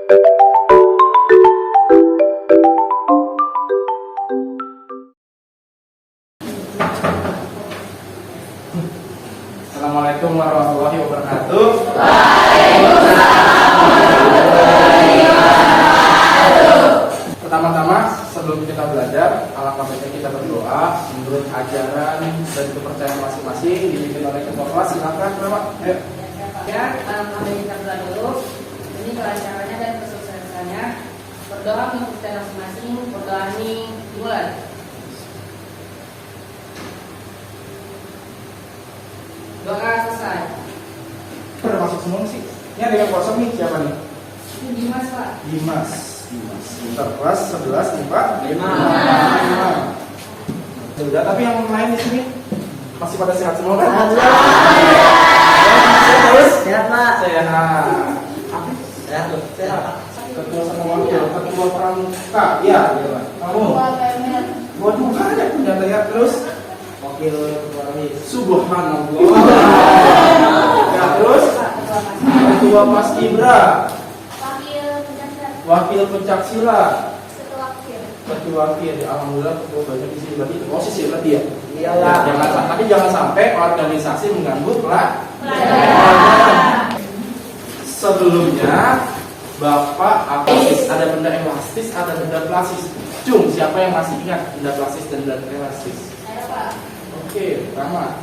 Assalamualaikum warahmatullahi wabarakatuh. Pertama-tama sebelum kita belajar, alangkah baiknya kita berdoa menurut ajaran dan kepercayaan masing-masing dipimpin oleh ketua kelas. Silakan, Bapak. Ayo. Ya, alangkah baiknya kita berdoa dulu. Ini kelancarannya dan kesuksesannya. Berdoa untuk kita masing-masing. Berdoa ini dimulai. Doa selesai. Udah masuk semua sih. Ini ada yang kosong nih, siapa nih? Ini Dimas, Pak. Dimas. Bentar, kelas 11 nih, Pak. 5. Sudah, tapi yang lain di sini masih pada sehat semua kan? Terus? Sehat, Pak. Sehat. Sehat, Pak. Sehat, Pak. Ketua sama wakil, ketua pramuka. Iya, kamu. Waduh, banyak ternyata ya. Terus? Wakil ketua Ramis. Subhanallah. Ya, terus? Ketua Paskibra. Wakil pencaksilat. Ketua wakil. Alhamdulillah ketua banyak di sini, berarti itu posisi ya berarti ya. Iyalah. Jangan sampai organisasi mengganggu pelajaran. Sebelumnya Bapak ada benda elastis, ada benda plastis. Cung, siapa yang masih ingat benda plastis dan benda elastis? Saya, Pak. Oke, Rama.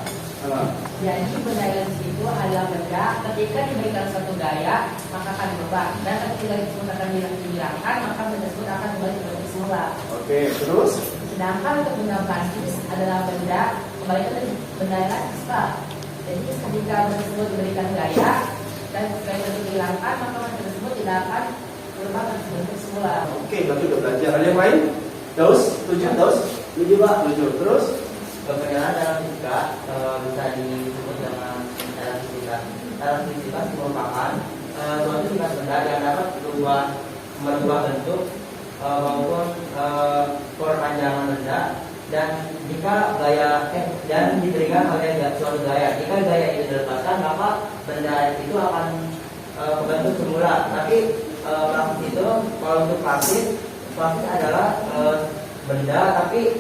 Jadi benda elastis itu adalah benda ketika diberikan satu daya maka akan berubah, dan ketika akan dihilangkan maka benda tersebut akan kembali seperti semula. Oke, terus? Sedangkan untuk benda plastis adalah benda kembali ke benda elastis, Pak. Jadi ketika benda tersebut diberikan daya dan ketika itu dihilangkan maka benda tersebut tidak akan berubah seperti semula. Oke, berarti udah belajar. Ada yang lain? Daus? 7, Daus? 7, Pak. 7, terus? Perjalanan dalam fisika bisa disebut dengan elastisitas. Elastisitas merupakan suatu sifat benda yang dapat merubah bentuk maupun perpanjangan benda, dan jika dan diberikan oleh suatu gaya. Jika gaya itu dilepaskan maka benda itu akan kebentuk semula. Tapi plastis itu, kalau untuk plastis adalah benda tapi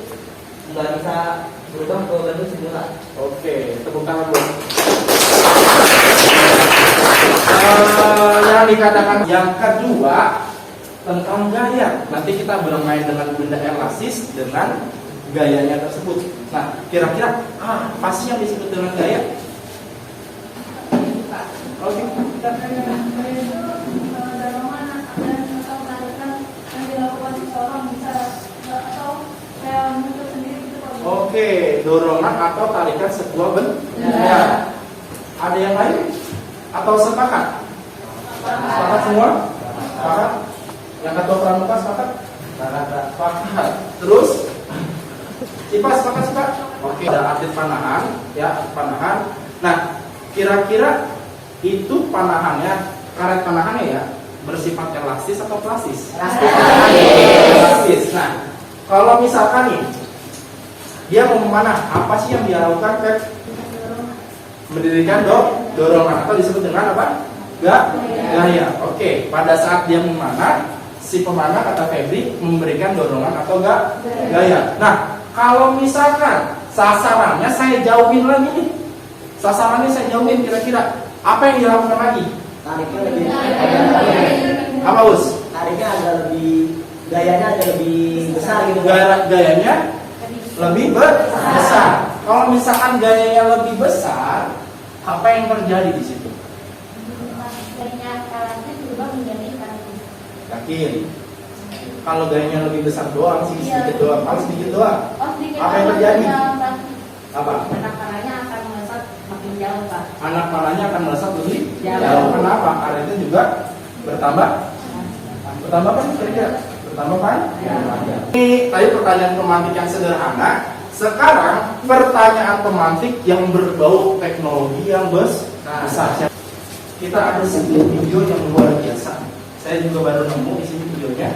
nggak bisa berubah ke bentuk semula. Oke, tepuk tangan dulu. Yang dikatakan yang kedua tentang gaya. Nanti kita bermain dengan benda elastis dengan gayanya tersebut. Nah, kira-kira apa sih yang disebut dengan gaya? Oke. Oke, dorongan atau tarikan sebuah benda. Ada yang lain? Atau sepakat? Sepakat semua? Sepakat? Yang ketua pramuka sepakat? Sepakat. Terus? Cipas sepakat? Oke, ada atlet panahan, ya, panahan. Nah, kira-kira itu panahannya, karet panahannya ya, bersifat elastis atau plastis? Elastis. Nah, kalau misalkan nih dia mau memanah, apa sih yang dia lakukan, Pep? Mendirikan dorongan atau disebut dengan apa? Gaya. Oke, pada saat dia memanah, si pemanah kata Febri memberikan dorongan atau gaya. Nah, kalau misalkan sasarannya saya jauhin lagi nih, sasarannya saya jauhin, kira-kira apa yang dilakukan lagi? Tariknya lebih Apa, Us? Tariknya agak lebih, gayanya agak lebih besar gitu. Gayanya lebih besar. Kalau misalkan gayanya lebih besar, apa yang terjadi di situ? Gayanya elastis berubah menjadi plastis. Yakin? Kalau gayanya lebih besar doang sih, sedikit doang, paling sedikit doang. Apa yang terjadi? Apa? Anak panahnya akan melesat makin jauh, Pak. Anak panahnya akan melesat lebih Jauh. jauh. Kenapa? Karena itu juga bertambah. Bertambah kan kira-kira? Bertambah kan? Ini tadi pertanyaan pemantik yang sederhana. Sekarang pertanyaan pemantik yang berbau teknologi yang besar. Kita ada sebuah video yang luar biasa. Saya juga baru nemu di sini videonya.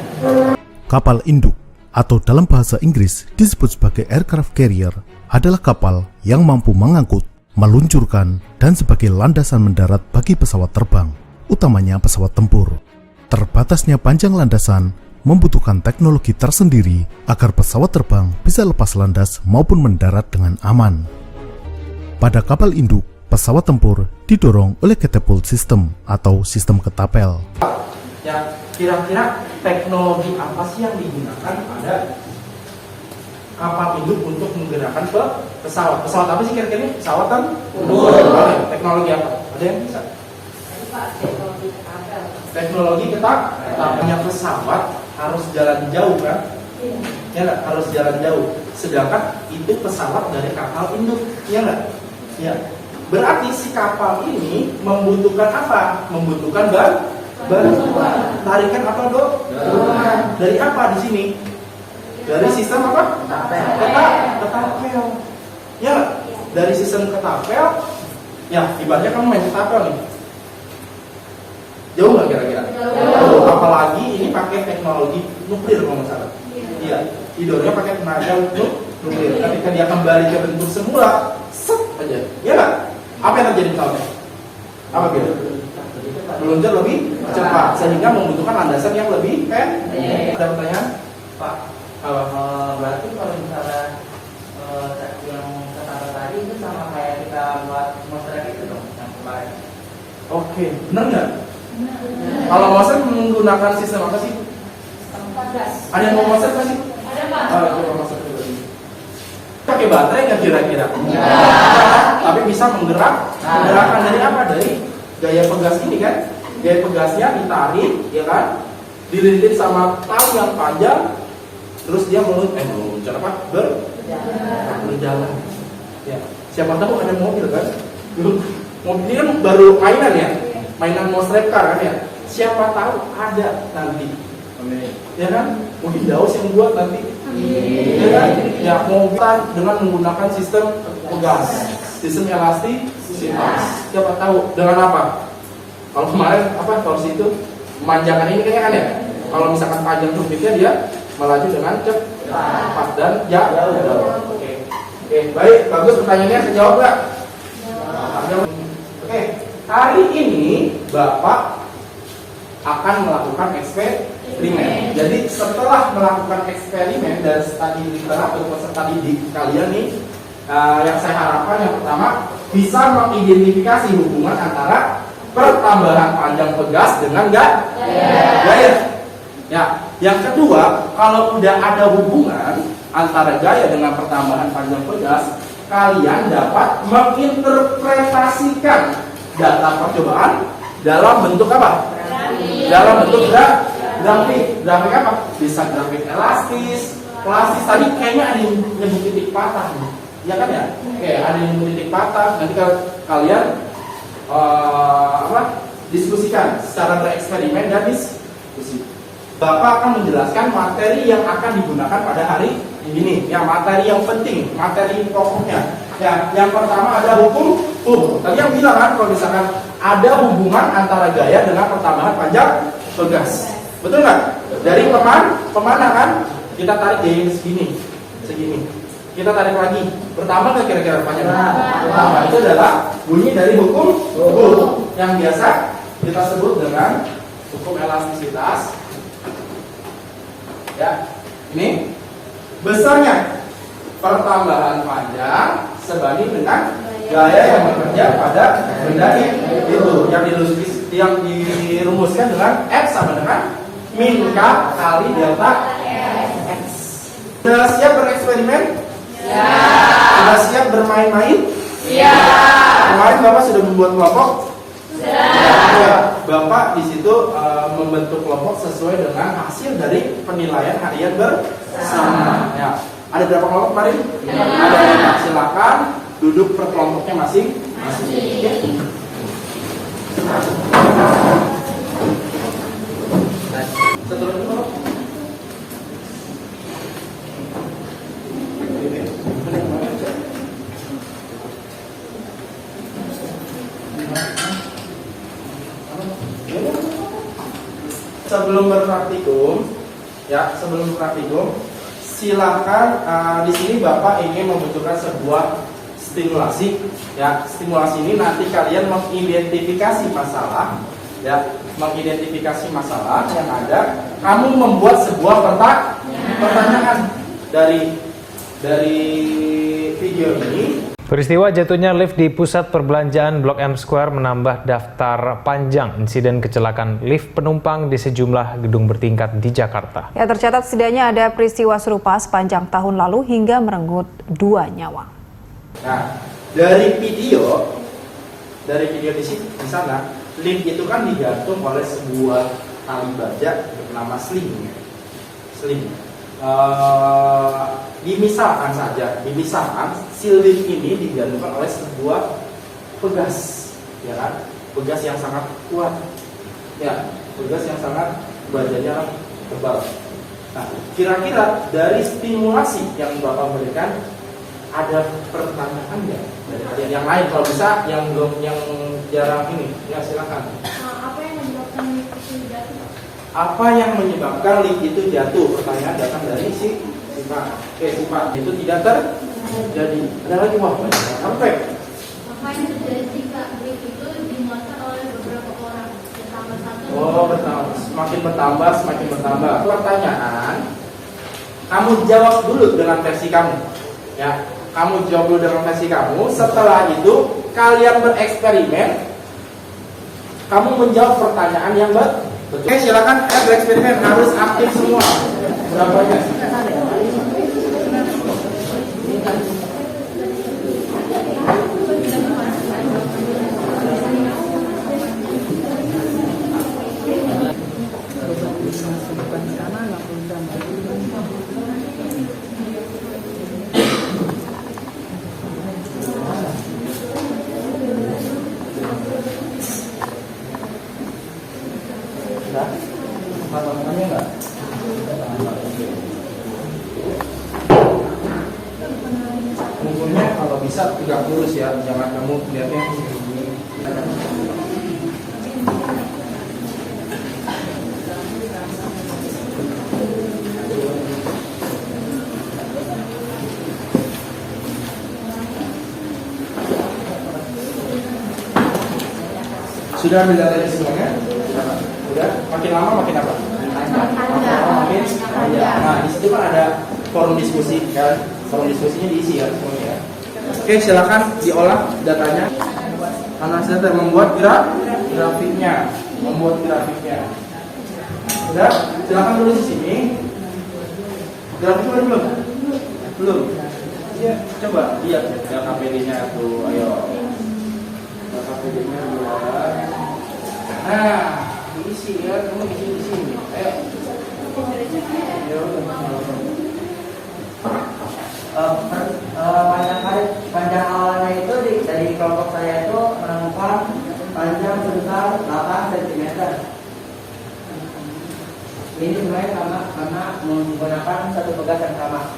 Kapal induk atau dalam bahasa Inggris disebut sebagai aircraft carrier adalah kapal yang mampu mengangkut, meluncurkan, dan sebagai landasan mendarat bagi pesawat terbang, utamanya pesawat tempur. Terbatasnya panjang landasan membutuhkan teknologi tersendiri agar pesawat terbang bisa lepas landas maupun mendarat dengan aman. Pada kapal induk, pesawat tempur didorong oleh catapult system atau sistem ketapel. Ya, kira-kira teknologi apa sih yang digunakan pada kapal induk untuk menggerakkan pesawat? Pesawat apa sih kira-kira? Pesawat kan? Teknologi apa? Ada yang bisa? Teknologi ketapel. Teknologi ketapelnya pesawat harus jalan jauh kan? Ya nggak? Harus jalan jauh. Sedangkan itu pesawat dari kapal induk, ya nggak? Ya. Berarti si kapal ini membutuhkan apa? Membutuhkan bantuan. Tarikan apa dok? Dari apa di sini? Dari sistem apa? Ketapel. Ya nggak? Dari sistem ketapel. Ya, ibaratnya kamu main ketapel nih. Jauh nggak kira-kira? Jauh. Apalagi ini pakai teknologi nuklir kalau nggak salah. Iya, tidurnya pakai tenaga nuklir. Ketika dia kembali ke bentuk semula, set aja. Ya nggak? Apa yang terjadi misalnya? Apa gitu? Meluncur lebih cepat sehingga membutuhkan landasan yang lebih Ada pertanyaan? Pak, berarti kalau misalnya yang kata tadi itu sama kayak kita buat monster itu dong yang kemarin. Oke, benar nggak? Kalau monster menggunakan sistem apa sih? Ada yang mau monster nggak sih? Ada Pak. Coba monster dulu. Pakai baterai nggak kira-kira? Tapi bisa menggerakkan dari apa? Dari gaya pegas ini kan? Gaya pegasnya ditarik, ya kan? Dililit sama tali yang panjang, terus dia meluncur apa? Berjalan. Ya. Siapa tahu ada mobil kan? Mobil ini kan baru mainan ya, mainan monster car kan ya. Siapa tahu ada nanti. Ya kan? Mungkin Daus yang buat nanti. Ya kan? Ya, mobil dengan menggunakan sistem pegas, sistem elastisitas. Siapa tahu dengan apa? Kalau kemarin apa? Kalau situ memanjakan ini kayaknya kan ya. Kalau misalkan panjang turbitnya dia melaju dengan cepat dan jauh. Oke, baik, bagus pertanyaannya. Saya jawab nggak? Oke, hari ini Bapak akan melakukan eksperimen. Jadi setelah melakukan eksperimen dan studi literatur peserta didik kalian nih, yang saya harapkan yang pertama bisa mengidentifikasi hubungan antara pertambahan panjang pegas dengan gaya. Ya, yang kedua, kalau udah ada hubungan antara gaya dengan pertambahan panjang pegas, kalian dapat menginterpretasikan data percobaan dalam bentuk apa? Dalam bentuk grafik. Grafik apa? Bisa grafik elastis, plastis. Tadi kayaknya ada yang nyebut titik patah, ya kan ya? Oke, ada yang nyebut titik patah. Nanti kalian diskusikan secara bereksperimen dan diskusi. Bapak akan menjelaskan materi yang akan digunakan pada hari ini. Ya, materi yang penting, materi pokoknya. Ya, yang pertama ada hukum. Tadi yang bilang kan kalau misalkan ada hubungan antara gaya dengan pertambahan panjang pegas. Betul nggak? Dari pemana kan kita tarik gaya segini. Kita tarik lagi. Pertama nggak kira-kira panjang? Pertama itu adalah bunyi dari hukum yang biasa kita sebut dengan hukum elastisitas. Ya, ini besarnya pertambahan panjang sebanding dengan gaya yang bekerja pada benda itu yang dirumuskan dengan F sama dengan min K kali delta X. Sudah siap bereksperimen? Ya. Sudah siap bermain-main? Ya. Kemarin Bapak sudah membuat kelompok? Ya, Bapak di situ membentuk kelompok sesuai dengan hasil dari penilaian harian bersama. Ya. Ada berapa kelompok kemarin? Ya. Ada. Silakan duduk per kelompoknya masing-masing. Seterusnya. Sebelum berpraktikum, silakan di sini Bapak ingin membutuhkan sebuah stimulasi. Ya, stimulasi ini nanti kalian mengidentifikasi masalah. Ya, mengidentifikasi masalah yang ada, kamu membuat sebuah pertanyaan dari video ini. Peristiwa jatuhnya lift di pusat perbelanjaan Blok M Square menambah daftar panjang insiden kecelakaan lift penumpang di sejumlah gedung bertingkat di Jakarta. Ya, tercatat setidaknya ada peristiwa serupa sepanjang tahun lalu hingga merenggut 2 nyawa. Nah, dari video di sana, lift itu kan digantung oleh sebuah tali baja bernama sling. Misalkan si lift ini digantungkan oleh sebuah pegas, ya kan? Pegas yang sangat kuat, ya, pegas yang sangat bajanya tebal. Nah, kira-kira dari stimulasi yang Bapak berikan, ada pertanyaan nggak dari kalian yang lain? Kalau bisa, yang jarang ini, ya silakan. Apa yang menyebabkan lift itu jatuh? Pertanyaan datang dari si Pak. Itu tidak terjadi. Ada lagi banyak. Sampai. Apa yang terjadi Kak? Lift itu dimuatkan oleh beberapa orang. Bertambah satu. Semakin bertambah. Pertanyaan, kamu jawab dulu dengan versi kamu. Ya, kamu jawab dulu dengan versi kamu. Setelah itu kalian bereksperimen. Kamu menjawab pertanyaan yang betul. Oke, silakan bereksperimen, harus aktif semua. Berapanya? Punggungnya kalau bisa tegak lurus ya, jangan kamu lihatnya begini. Sudah ambil datanya semuanya? Udah? Makin lama makin apa? Makin panjang. Nah, di situ kan ada forum diskusi kan? Forum diskusinya diisi ya semuanya ya. Oke, silakan diolah datanya. Anak saya membuat grafiknya. Udah? Silakan tulis di sini. Grafiknya belum? Belum. Iya, coba lihat LKPD-nya tuh, ayo. LKPD-nya buat. Nah, diisi ya, kamu isi di sini. Ayo. Panjang awalnya itu dari kelompok saya itu menemukan panjang sebesar 8 cm. Ini sebenarnya sama karena menggunakan satu pegas yang sama.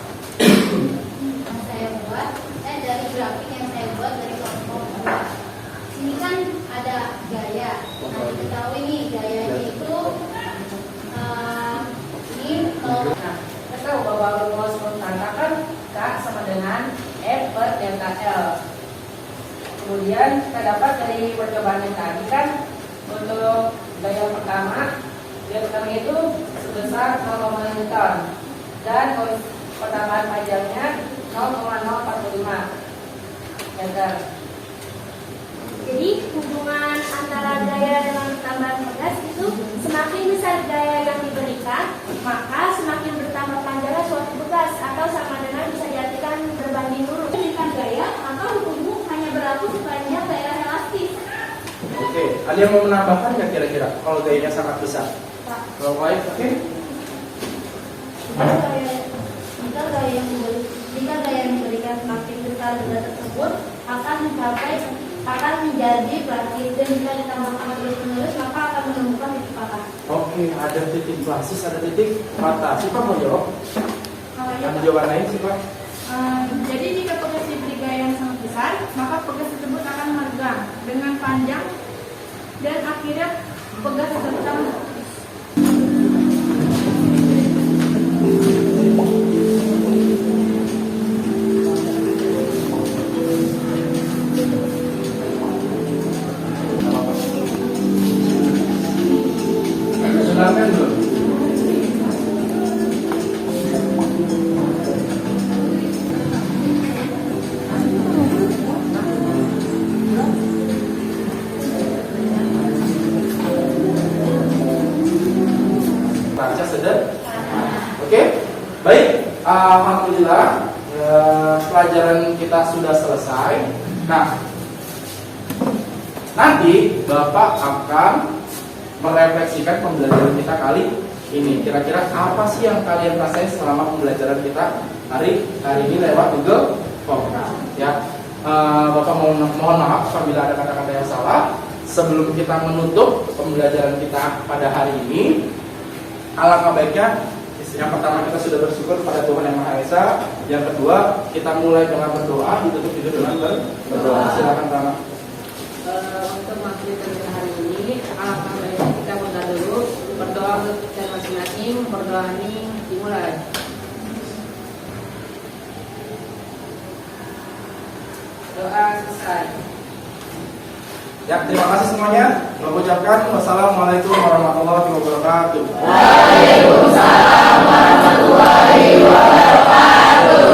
Dari grafik yang saya buat dari kelompok 2. Sini kan ada gaya. Nah, kita tahu ini gayanya itu ini kalau Kita tahu bahwa rumus konstanta kan K sama dengan F per delta L. Kemudian kita dapat dari percobaan yang tadi kan untuk gaya pertama itu sebesar 0,5 Newton dan pertambahan panjangnya 0,045 meter. jadi hubungan antara gaya dengan tambahan pegas itu semakin besar gaya yang diberikan, maka semakin bertambah panjangnya suatu pegas atau sama dengan bisa diartikan berbanding lurus. Dengan gaya, maka hukum hanya berlaku sepanjang daerah elastis. Oke, ada yang mau menambahkan nggak kira-kira? Kalau gayanya sangat besar. Kalau baik, oke. Jika gaya yang diberikan semakin besar benda tersebut akan menjadi plastis, dan jika ditambahkan terus-menerus maka akan menemukan titik patah. Oke, ada titik basis, ada titik patah. Siapa mau jawab? Ada jawaban lain sih Pak? Jadi jika pegas diberi gaya yang sangat besar, maka pegas tersebut akan meregang dengan panjang dan akhirnya pegas tersebut akan terputus. Silahkan dulu. Baca sederhana. Oke, baik. Alhamdulillah pelajaran kita sudah selesai. Nah, nanti Bapak akan merefleksikan pembelajaran kita kali ini. Kira-kira apa sih yang kalian rasain selama pembelajaran kita hari ini lewat Google Form? Ya, Bapak mohon maaf apabila ada kata-kata yang salah. Sebelum kita menutup pembelajaran kita pada hari ini, alangkah baiknya yang pertama kita sudah bersyukur pada Tuhan Yang Maha Esa. Yang kedua, kita mulai dengan berdoa, ditutup juga dengan berdoa. Silakan Rama. Untuk materi kita hari ini, alangkah baiknya kita mulai dulu berdoa untuk kita masing-masing. Berdoa ini dimulai. Doa selesai. Ya, terima kasih semuanya. Mengucapkan wassalamualaikum warahmatullahi wabarakatuh.